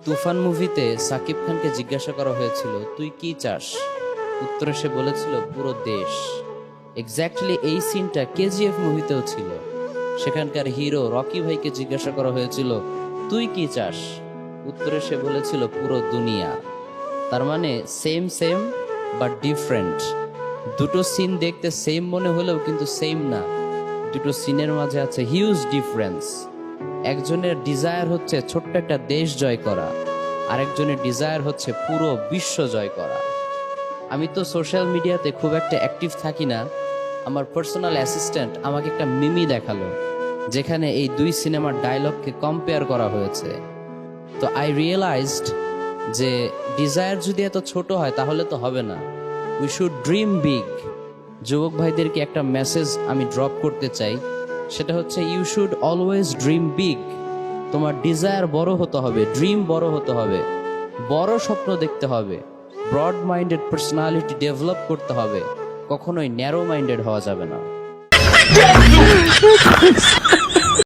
তুফান মুভিতে সাকিব খানকে জিজ্ঞাসা করা হয়েছিল তুই কি চাস, উত্তরে সে বলেছিল পুরো দেশ। এক্স্যাক্টলি এই সিনটা কেজিএফ মুভিতেও ছিল। সেখানকার হিরো রকি ভাইকে জিজ্ঞাসা করা হয়েছিল তুই কি চাস, উত্তরে সে বলেছিল পুরো দুনিয়া। তার মানে সেম সেম বাট ডিফারেন্ট। দুটো সিন দেখতে সেম মনে হলেও কিন্তু সেম না, দুটো সিনের মাঝে আছে হিউজ ডিফারেন্স। একজনের ডিজায়ার হচ্ছে ছোট্ট একটা দেশ জয় করা, আরেকজনের ডিজায়ার হচ্ছে পুরো বিশ্ব জয় করা। আমি তো সোশ্যাল মিডিয়াতে খুব একটা অ্যাক্টিভ থাকি না। আমার পার্সোনাল অ্যাসিস্ট্যান্ট আমাকে একটা মিমি দেখালো যেখানে এই দুই সিনেমার ডায়লগকে কম্পেয়ার করা হয়েছে। তো আই রিয়েলাইজড যে ডিজায়ার যদি এত ছোট হয় তাহলে তো হবে না, উই শুড ড্রিম বিগ। যুবক ভাইদেরকে একটা মেসেজ আমি ড্রপ করতে চাই, সেটা হচ্ছে you should always dream big. তোমার ডিজায়ার বড় হতে হবে, ড্রিম বড় হতে হবে, বড় স্বপ্ন দেখতে হবে, ব্রড মাইন্ডেড পার্সোনালিটি ডেভেলপ করতে হবে, কখনোই ন্যারো মাইন্ডেড হওয়া যাবে না।